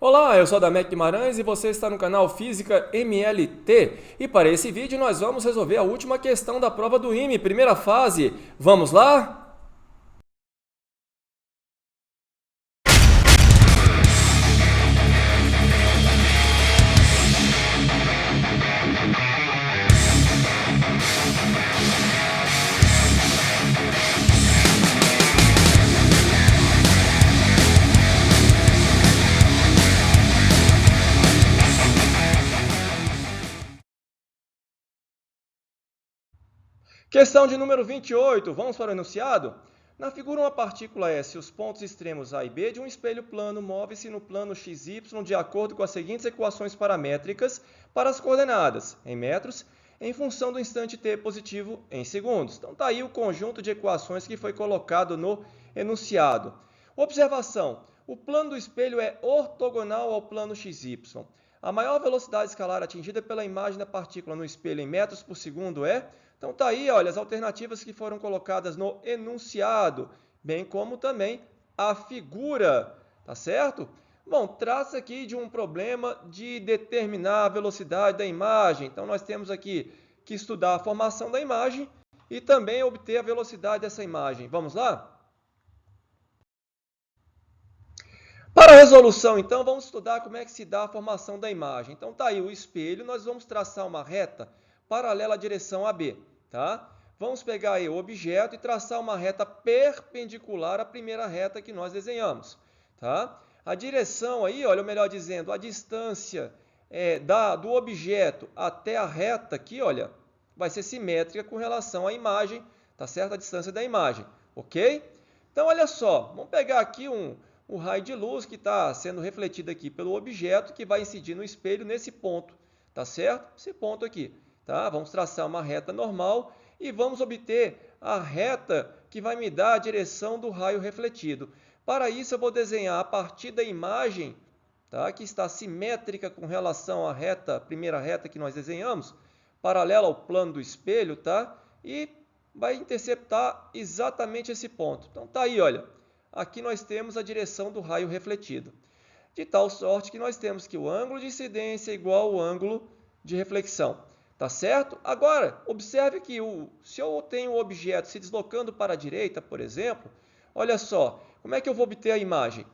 Olá, eu sou Adamec Guimarães e você está no canal Física MLT. E para esse vídeo nós vamos resolver a última questão da prova do IME, primeira fase. Vamos lá? Questão de número 28, vamos para o enunciado? Na figura, uma partícula S, os pontos extremos A e B de um espelho plano move-se no plano XY de acordo com as seguintes equações paramétricas para as coordenadas, em metros, em função do instante t positivo em segundos. Então está aí o conjunto de equações que foi colocado no enunciado. Observação: o plano do espelho é ortogonal ao plano XY. A maior velocidade escalar atingida pela imagem da partícula no espelho em metros por segundo é... Então tá aí, olha, as alternativas que foram colocadas no enunciado, bem como também a figura, tá certo? Bom, trata-se aqui de um problema de determinar a velocidade da imagem. Então nós temos aqui que estudar a formação da imagem e também obter a velocidade dessa imagem. Vamos lá? Para a resolução, então, vamos estudar como é que se dá a formação da imagem. Então, tá aí o espelho, nós vamos traçar uma reta paralela à direção AB, tá? Vamos pegar aí o objeto e traçar uma reta perpendicular à primeira reta que nós desenhamos, tá? A direção aí, olha, ou melhor dizendo, a distância do objeto até a reta aqui, olha, vai ser simétrica com relação à imagem, tá certo? A distância da imagem, ok? Então, olha só, vamos pegar aqui o raio de luz que está sendo refletido aqui pelo objeto que vai incidir no espelho nesse ponto, tá certo? Esse ponto aqui, tá? Vamos traçar uma reta normal e vamos obter a reta que vai me dar a direção do raio refletido. Para isso, eu vou desenhar a partir da imagem, tá? Que está simétrica com relação à reta, primeira reta que nós desenhamos, paralela ao plano do espelho, tá? E vai interceptar exatamente esse ponto. Então tá aí, olha. Aqui nós temos a direção do raio refletido. De tal sorte que nós temos que o ângulo de incidência é igual ao ângulo de reflexão. Tá certo? Agora, observe que se eu tenho o objeto se deslocando para a direita, por exemplo, olha só, como é que eu vou obter a imagem?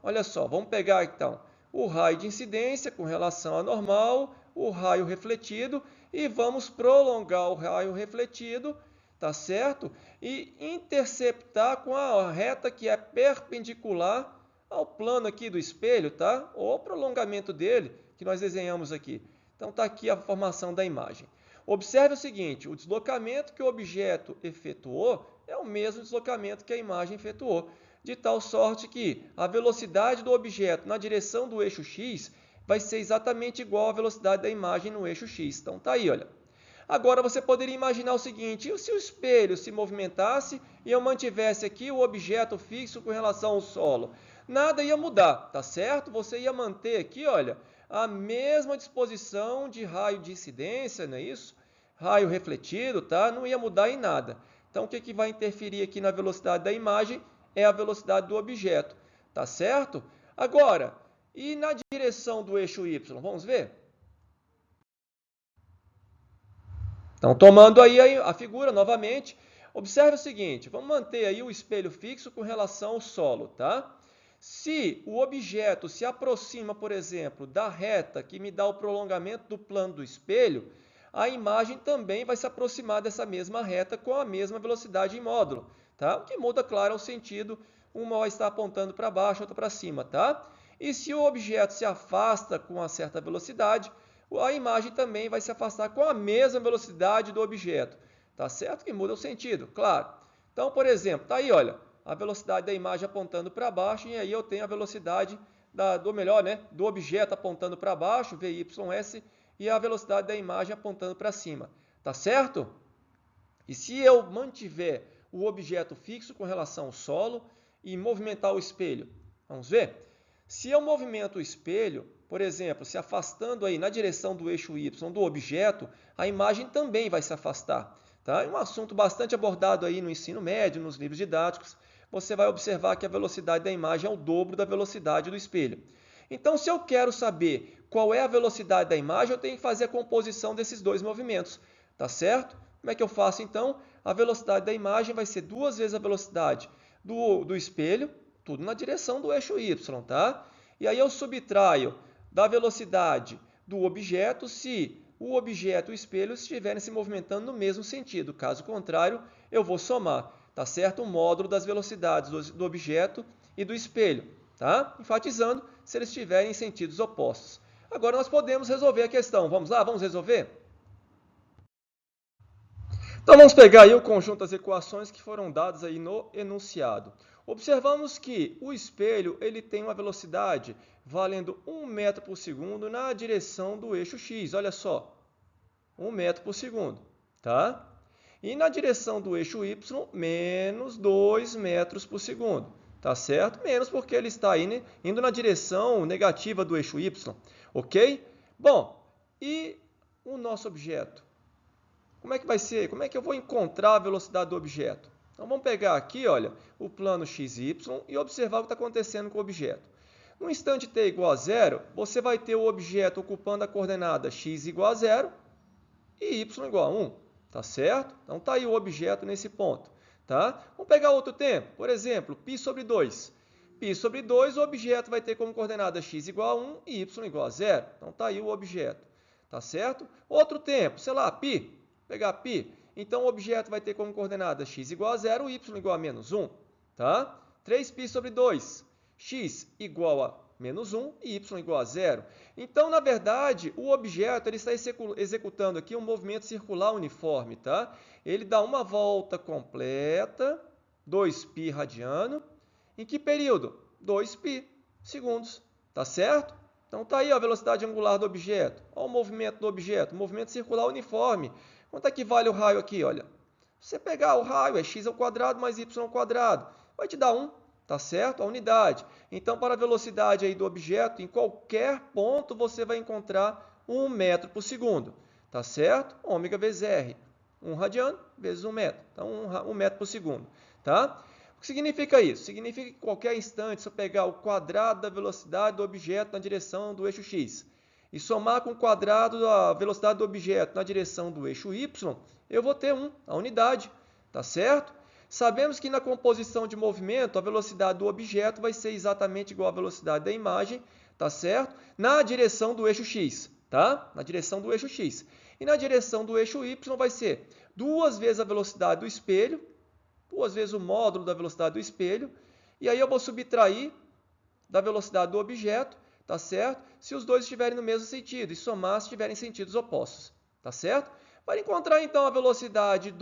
Olha só, vamos pegar então o raio de incidência com relação à normal, o raio refletido, e vamos prolongar o raio refletido, tá certo? E interceptar com a reta que é perpendicular ao plano aqui do espelho, tá? Ou ao prolongamento dele, que nós desenhamos aqui. Então está aqui a formação da imagem. Observe o seguinte, o deslocamento que o objeto efetuou é o mesmo deslocamento que a imagem efetuou, de tal sorte que a velocidade do objeto na direção do eixo x vai ser exatamente igual à velocidade da imagem no eixo x. Então tá aí, olha. Agora você poderia imaginar o seguinte, e se o espelho se movimentasse e eu mantivesse aqui o objeto fixo com relação ao solo? Nada ia mudar, tá certo? Você ia manter aqui, olha, a mesma disposição de raio de incidência, não é isso? Raio refletido, tá? Não ia mudar em nada. Então, o que vai interferir aqui na velocidade da imagem é a velocidade do objeto, tá certo? Agora, e na direção do eixo y? Vamos ver? Então, tomando aí a figura novamente, observe o seguinte, vamos manter aí o espelho fixo com relação ao solo, tá? Se o objeto se aproxima, por exemplo, da reta que me dá o prolongamento do plano do espelho, a imagem também vai se aproximar dessa mesma reta com a mesma velocidade em módulo, tá? O que muda, claro, é o sentido, uma vai estar apontando para baixo, outra para cima, tá? E se o objeto se afasta com uma certa velocidade, a imagem também vai se afastar com a mesma velocidade do objeto. Tá certo que muda o sentido, claro. Então, por exemplo, tá aí, olha, a velocidade da imagem apontando para baixo e aí eu tenho a velocidade do objeto apontando para baixo, VYS, e a velocidade da imagem apontando para cima. Tá certo? E se eu mantiver o objeto fixo com relação ao solo e movimentar o espelho, vamos ver? Se eu movimento o espelho, por exemplo, se afastando aí na direção do eixo Y do objeto, a imagem também vai se afastar. Tá? É um assunto bastante abordado aí no ensino médio, nos livros didáticos. Você vai observar que a velocidade da imagem é o dobro da velocidade do espelho. Então, se eu quero saber qual é a velocidade da imagem, eu tenho que fazer a composição desses dois movimentos, tá certo? Como é que eu faço então? A velocidade da imagem vai ser 2 vezes a velocidade do espelho, tudo na direção do eixo y, tá? E aí eu subtraio da velocidade do objeto se o objeto e o espelho estiverem se movimentando no mesmo sentido. Caso contrário, eu vou somar, tá certo? O módulo das velocidades do objeto e do espelho, tá? Enfatizando se eles estiverem em sentidos opostos. Agora nós podemos resolver a questão. Vamos lá? Vamos resolver? Então vamos pegar aí o conjunto das equações que foram dadas aí no enunciado. Observamos que o espelho ele tem uma velocidade valendo 1 metro por segundo na direção do eixo x. Olha só, 1 metro por segundo, tá? E na direção do eixo y, menos 2 metros por segundo, tá certo? Menos porque ele está indo na direção negativa do eixo y, ok? Bom, e o nosso objeto? Como é que vai ser? Como é que eu vou encontrar a velocidade do objeto? Então vamos pegar aqui, olha, o plano XY e observar o que está acontecendo com o objeto. No instante t igual a 0, você vai ter o objeto ocupando a coordenada x igual a 0 e y igual a 1, tá certo? Então está aí o objeto nesse ponto, tá? Vamos pegar outro tempo, por exemplo, π sobre 2. π sobre 2, o objeto vai ter como coordenada x igual a 1 e y igual a 0. Então está aí o objeto, tá certo? Outro tempo, sei lá, π. Pegar π, então o objeto vai ter como coordenada x igual a 0, y igual a menos 1, tá? 3π sobre 2, x igual a menos 1 e y igual a 0. Então, na verdade, o objeto ele está executando aqui um movimento circular uniforme, tá? Ele dá uma volta completa, 2π radiano, em que período? 2π segundos, tá certo? Então, está aí a velocidade angular do objeto. Olha o movimento do objeto, movimento circular uniforme. Quanto é que vale o raio aqui? Olha, se você pegar o raio, é x ao quadrado mais y ao quadrado, vai te dar 1, tá certo? A unidade. Então, para a velocidade aí do objeto, em qualquer ponto você vai encontrar 1 metro por segundo, tá certo? Ômega vezes r, 1 radiano vezes 1 metro, então 1 metro por segundo, tá? O que significa isso? Significa que em qualquer instante, se eu pegar o quadrado da velocidade do objeto na direção do eixo x, e somar com o quadrado da velocidade do objeto na direção do eixo y, eu vou ter 1, a unidade, tá certo? Sabemos que na composição de movimento, a velocidade do objeto vai ser exatamente igual à velocidade da imagem, tá certo? Na direção do eixo x, tá? Na direção do eixo x. E na direção do eixo y vai ser 2 vezes a velocidade do espelho, 2 vezes o módulo da velocidade do espelho, e aí eu vou subtrair da velocidade do objeto, tá certo? Se os dois estiverem no mesmo sentido e somar se estiverem em sentidos opostos, tá certo? Para encontrar então a velocidade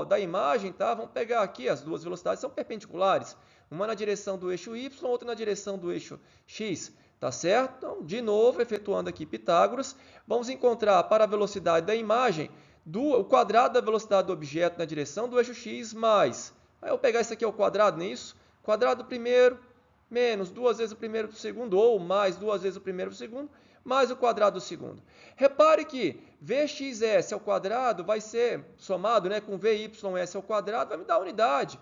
da imagem, tá? Vamos pegar aqui, as duas velocidades são perpendiculares, uma na direção do eixo y, outra na direção do eixo x, tá certo? Então, de novo, efetuando aqui Pitágoras, vamos encontrar para a velocidade da imagem o quadrado da velocidade do objeto na direção do eixo x mais, aí eu vou pegar isso aqui ao quadrado, não é isso? Quadrado do primeiro menos 2 vezes o primeiro do segundo, ou mais 2 vezes o primeiro do segundo, mais o quadrado do segundo. Repare que Vxs ao quadrado vai ser somado, né, com Vys ao quadrado, vai me dar a unidade,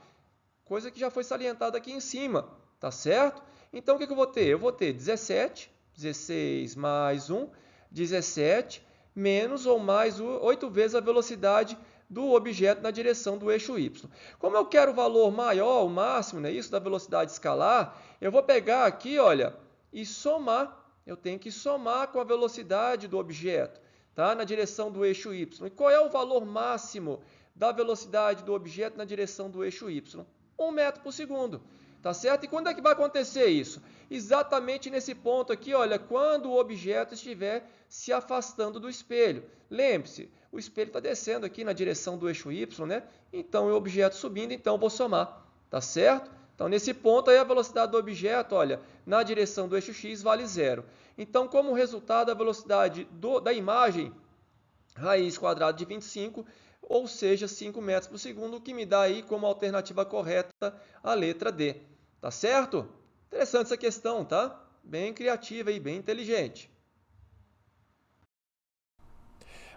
coisa que já foi salientada aqui em cima, tá certo? Então, o que eu vou ter? Eu vou ter 17, 16 mais 1, 17, menos ou mais 8 vezes a velocidade do objeto na direção do eixo y. Como eu quero o valor maior, o máximo, né, isso da velocidade escalar, eu vou pegar aqui, olha, e somar. Eu tenho que somar com a velocidade do objeto, tá, na direção do eixo y. E qual é o valor máximo da velocidade do objeto na direção do eixo y? 1 metro por segundo. Tá certo? E quando é que vai acontecer isso? Exatamente nesse ponto aqui, olha, quando o objeto estiver se afastando do espelho. Lembre-se, o espelho está descendo aqui na direção do eixo y, né? Então, o objeto subindo, então eu vou somar, tá certo? Então, nesse ponto aí, a velocidade do objeto, olha, na direção do eixo x vale 0. Então, como resultado, a velocidade da imagem, raiz quadrada de 25, ou seja, 5 metros por segundo, o que me dá aí como alternativa correta a letra D. Tá certo? Interessante essa questão, tá? Bem criativa e bem inteligente.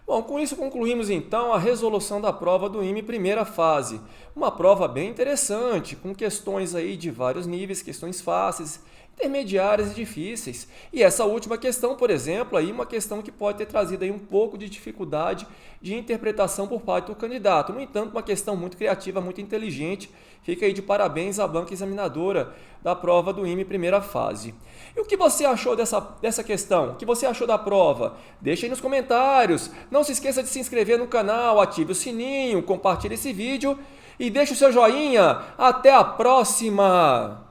Bom, com isso concluímos então a resolução da prova do IME primeira fase. Uma prova bem interessante, com questões aí de vários níveis, questões fáceis. intermediárias e difíceis. E essa última questão, por exemplo, aí uma questão que pode ter trazido aí um pouco de dificuldade de interpretação por parte do candidato. No entanto, uma questão muito criativa, muito inteligente. Fica aí de parabéns à banca examinadora da prova do IME primeira fase. E o que você achou dessa questão? O que você achou da prova? Deixa aí nos comentários. Não se esqueça de se inscrever no canal, ative o sininho, compartilhe esse vídeo e deixe o seu joinha. Até a próxima!